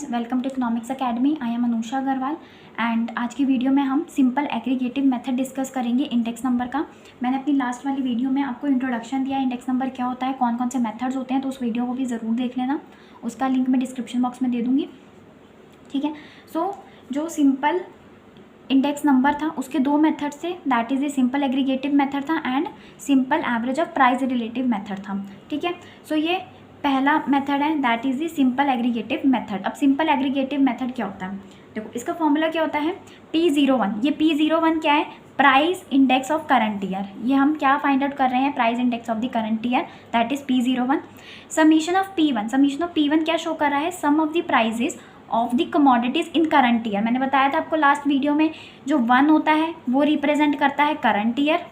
Welcome to economics academy. I am Anusha Agrawal and आज की video में हम सिंपल एग्रीगेटिव मेथड डिस्कस करेंगे इंडेक्स नंबर का। मैंने अपनी लास्ट वाली वीडियो में आपको इंट्रोडक्शन दिया इंडेक्स नंबर क्या होता है, कौन कौन से मेथड्स होते हैं, तो उस वीडियो को भी ज़रूर देख लेना। उसका लिंक मैं डिस्क्रिप्शन बॉक्स में दे दूँगी, ठीक है। सो जो सिंपल इंडेक्स नंबर था उसके दो मेथड थे, that is a simple aggregative method था and simple average of price relative method था, ठीक है। सो ये पहला मेथड है, that is the simple aggregative method. अब सिंपल एग्रीगेटिव मेथड क्या होता है, देखो इसका फॉर्मूला क्या होता है, P01। ये P01 क्या है, price index of current year. ये हम क्या फाइंड आउट कर रहे हैं, price index of the current year, that is P01। Summation of P1, summation of P1 क्या शो कर रहा है, sum of the prices of the commodities in current year. मैंने बताया था आपको लास्ट वीडियो में, जो 1 होता है वो रिप्रेजेंट करता है करंट ईयर,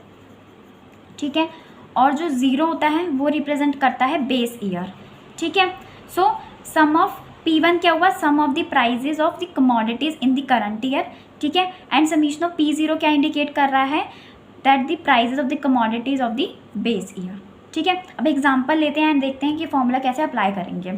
ठीक है, और जो 0 होता है वो रिप्रेजेंट करता है बेस ईयर, ठीक है। सो सम ऑफ P1 क्या हुआ, sum of the prices of the commodities in the current year, ठीक है। एंड समीशन ऑफ P0 क्या इंडिकेट कर रहा है, that the prices of the commodities of the base year, ठीक है। अब एग्जांपल लेते हैं एंड देखते हैं कि फॉर्मूला कैसे अप्लाई करेंगे।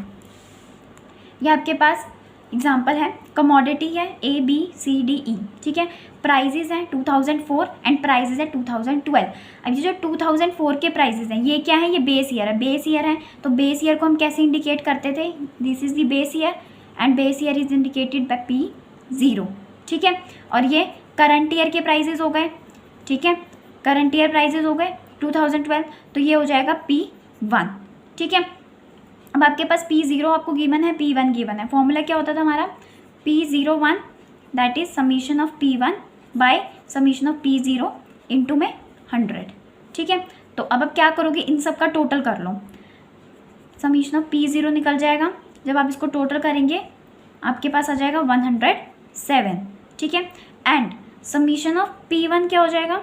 ये आपके पास एग्जाम्पल है, कमोडिटी है ABCDE, ठीक है। प्राइजेज हैं 2004 एंड प्राइजेज है 2012। अब ये जो 2004 के प्राइजेज हैं ये क्या है, ये बेस ईयर है, बेस ईयर है। तो बेस ईयर को हम कैसे इंडिकेट करते थे, this is the base year and base year is indicated by P0, ठीक है। और ये करंट ईयर के प्राइजेज हो गए, ठीक है, करंट ईयर प्राइजेज हो गए 2012, तो ये हो जाएगा P1, ठीक है। अब आपके पास P0 आपको गिवन है, P1 गिवन है। फॉर्मूला क्या होता था हमारा, P01 that is summation of P1 bye summation of P0 into में 100, ठीक है। तो अब आप क्या करोगे, इन सब का टोटल कर लो, समीशन ऑफ P0 निकल जाएगा। जब आप इसको टोटल करेंगे आपके पास आ जाएगा 107, ठीक है। एंड समीशन ऑफ P1 क्या हो जाएगा,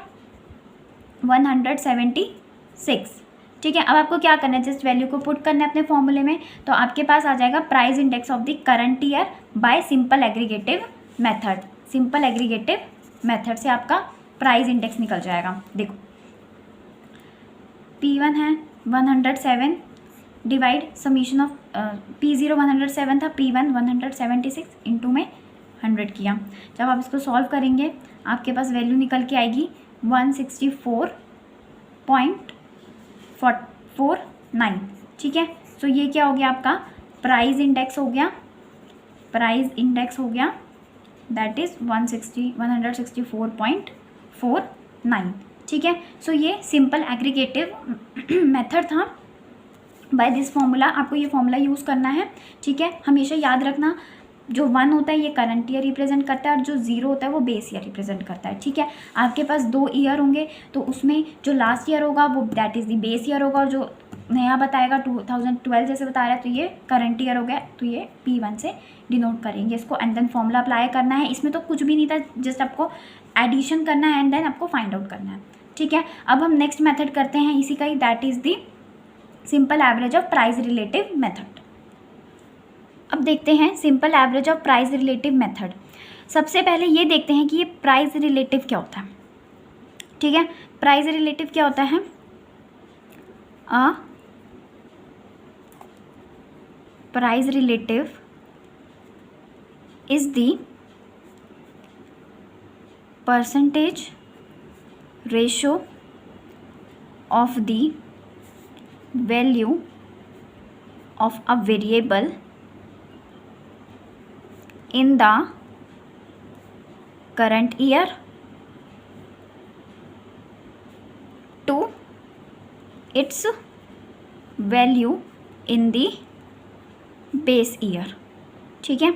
176, ठीक है। अब आपको क्या करना है, जस्ट वैल्यू को पुट करना है अपने फॉर्मूले में, तो आपके पास आ जाएगा price index of the current year by simple aggregative method. Simple aggregative method से आपका प्राइस इंडेक्स निकल जाएगा। देखो P1 है 107 डिवाइड समीशन ऑफ P0 107 था, P1 176 इंटू में 100 किया। जब आप इसको सॉल्व करेंगे आपके पास वैल्यू निकल के आएगी 164.49, ठीक है। सो ये क्या हो गया, आपका प्राइस इंडेक्स हो गया, प्राइस इंडेक्स हो गया दैट इज 164.49, ठीक है। सो ये सिंपल एग्रीगेटिव मेथड था। बाय दिस फॉर्मूला आपको ये फॉर्मूला यूज़ करना है, ठीक है। हमेशा याद रखना, जो 1 होता है ये करंट ईयर रिप्रेजेंट करता है और जो 0 होता है वो बेस ईयर रिप्रेजेंट करता है, ठीक है। आपके पास 2 ईयर होंगे तो उसमें जो लास्ट ईयर होगा वो that is the base year होगा, और जो नया बताएगा 2012 जैसे बता रहा है तो ये करंट ईयर हो गया, तो ये P1 से डिनोट करेंगे इसको एंड देन फॉर्मूला अप्लाई करना है। इसमें तो कुछ भी नहीं था, जस्ट आपको एडिशन करना है एंड देन आपको फाइंड आउट करना है, ठीक है। अब हम नेक्स्ट मेथड करते हैं इसी का ही, that is the simple average of price relative method. अब देखते हैं simple average of price relative method. सबसे पहले ये देखते हैं कि ये प्राइस रिलेटिव क्या होता है, ठीक है। प्राइस रिलेटिव क्या होता है, price relative is the percentage ratio of the value of a variable in the current year to its value in the base year, ठीक है।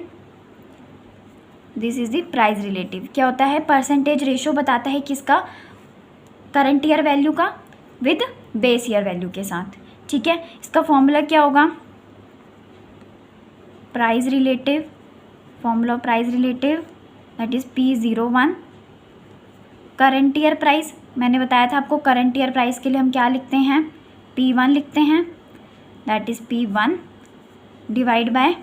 This is the price relative. क्या होता है, परसेंटेज रेशो बताता है किसका, करंट ईयर वैल्यू का with base year value के साथ, ठीक है। इसका फॉर्मूला क्या होगा, price relative, formula of price relative that is P01। Current year price मैंने बताया था आपको, करंट ईयर प्राइस के लिए हम क्या लिखते हैं, P1 लिखते हैं, that is P1 divide by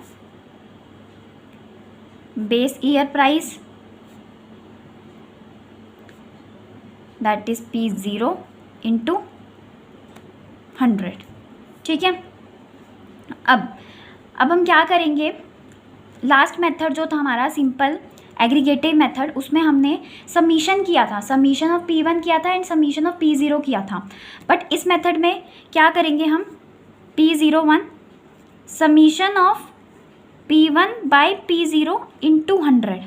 base year price that is P0 into 100, ठीक है। अब हम क्या करेंगे, लास्ट मेथड जो था हमारा सिंपल एग्रीगेटिव मेथड, उसमें हमने समीशन किया था, समीशन ऑफ P1 किया था एंड समीशन ऑफ P0 किया था। बट इस मेथड में क्या करेंगे हम, P01 summation of P1 by P0 into 100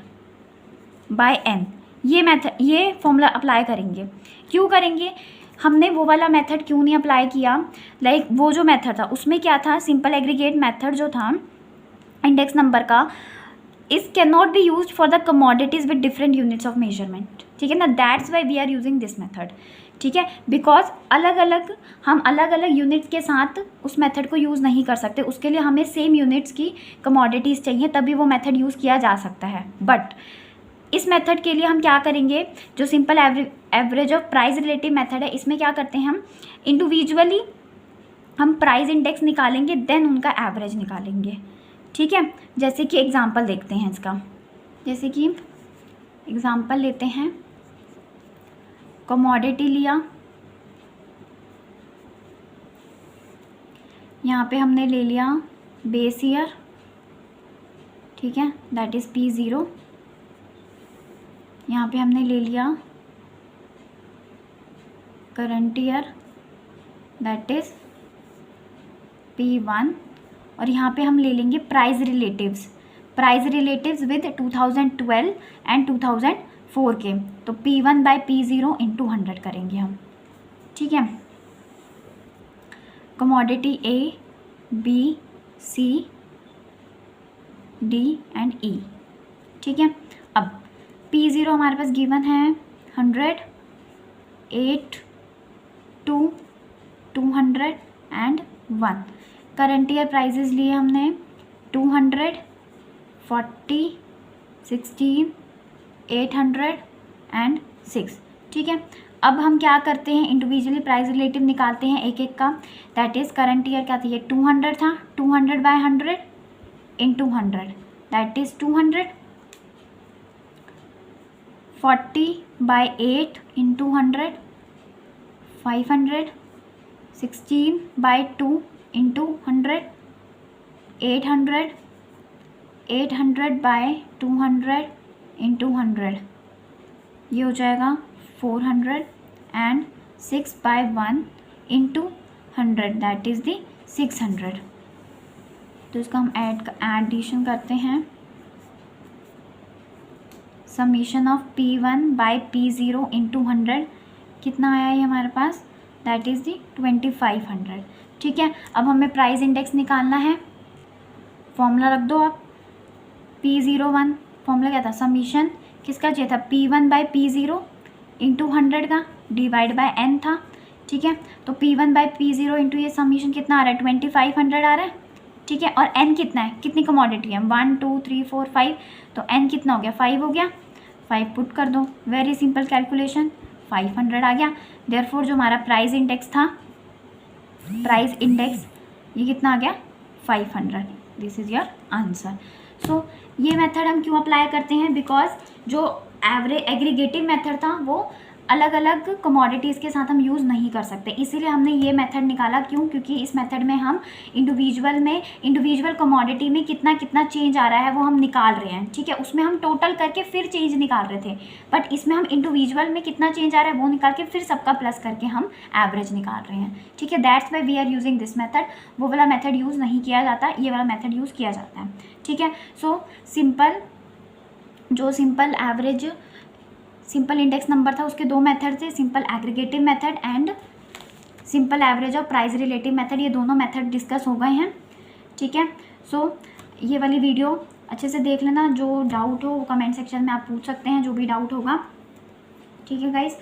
by n, ये मेथड, ये फॉर्मूला अप्लाई करेंगे। क्यों करेंगे, हमने वो वाला मेथड क्यों नहीं अप्लाई किया, लाइक वो जो मेथड था उसमें क्या था, सिंपल एग्रीगेट मेथड जो था इंडेक्स नंबर का, इस can not be use for the commodities with different units of measurement, ठीक है ना, that's why we are using this method, ठीक है, बिकॉज हम अलग अलग यूनिट्स के साथ उस मेथड को यूज़ नहीं कर सकते, उसके लिए हमें सेम यूनिट्स की कमोडिटीज़ चाहिए, तभी वो मेथड यूज़ किया जा सकता है। बट इस मेथड के लिए हम क्या करेंगे, जो simple average of price relative method है, इसमें क्या करते हैं हम इंडिविजुअली हम प्राइस इंडेक्स निकालेंगे, देन उनका एवरेज निकालेंगे, ठीक है। जैसे कि एग्जांपल देखते हैं इसका, जैसे कि एग्जांपल लेते हैं, कमोडिटी लिया, यहाँ पे हमने ले लिया बेस ईयर, ठीक है, दैट इज़ P0, यहाँ पे हमने ले लिया current year, that is P1, और यहाँ पे हम ले लेंगे प्राइस रिलेटिव्स विद 2012 एंड 2004 के, तो P1 बाई P0 इंटू 100 करेंगे हम, ठीक है। Commodity A, B, C, D and E, ठीक है। अब P0 हमारे पास गिवन है 100, 8, 2, 200 एंड 1। करंट ईयर प्राइजेज लिए हमने 200, 40, 16, 800 एंड 6, ठीक है। अब हम क्या करते हैं, इंडिविजुअली प्राइस रिलेटिव निकालते हैं एक एक का, दैट इज़ करंट ईयर क्या था, ये 200 था, 200 by 100 into 100, that is 200, 40 by 8 into 100, 500, 16 by 2 into 100, 800, 800 by 200 into 100, ये हो जाएगा 400 and 6 by 1 into 100, that is the 600। तो इसका हम एडिशन करते हैं, summation of P1 bye P0 into 100 कितना आया है हमारे पास, दैट इज़ दी 2500, ठीक है। अब हमें प्राइस इंडेक्स निकालना है, फॉर्मूला रख दो आप, P01 फॉर्मूला क्या था, समीशन किसका चाहिए था, P1 बाई P0 इंटू 100 का डिवाइड बाय n था, ठीक है। तो P1 बाई P0 इंटू ये समीशन कितना आ रहा है, 2500 आ रहा है, ठीक है। और n कितना है, कितनी कमोडिटी है, 1 2 3 4 5, तो n कितना हो गया, 5 हो गया, 5 पुट कर दो, वेरी सिंपल कैलकुलेशन, 500 आ गया। देयरफॉर जो हमारा प्राइस इंडेक्स था, प्राइस इंडेक्स ये कितना आ गया, 500, दिस इज़ योर आंसर। सो ये मेथड हम क्यों अप्लाई करते हैं, बिकॉज जो एग्रीगेटिव मेथड था वो अलग अलग कमोडिटीज़ के साथ हम यूज़ नहीं कर सकते, इसीलिए हमने ये मेथड निकाला। क्यों, क्योंकि इस मेथड में हम इंडिविजुअल कमोडिटी में कितना कितना चेंज आ रहा है वो हम निकाल रहे हैं, ठीक है। उसमें हम टोटल करके फिर चेंज निकाल रहे थे, बट इसमें हम इंडिविजुअल में कितना चेंज आ रहा है वो निकाल के फिर सबका प्लस करके हम एवरेज निकाल रहे हैं, ठीक है। That's why we are using this method. वो वाला मेथड यूज़ नहीं किया जाता, ये वाला मेथड यूज़ किया जाता है, ठीक है। सो सिंपल इंडेक्स नंबर था, उसके दो मेथड थे, simple aggregative method and simple average और प्राइस रिलेटिव मेथड, ये दोनों मेथड डिस्कस हो गए हैं, ठीक है। सो ये वाली वीडियो अच्छे से देख लेना, जो डाउट हो वो कमेंट सेक्शन में आप पूछ सकते हैं, जो भी डाउट होगा, ठीक है गाइस।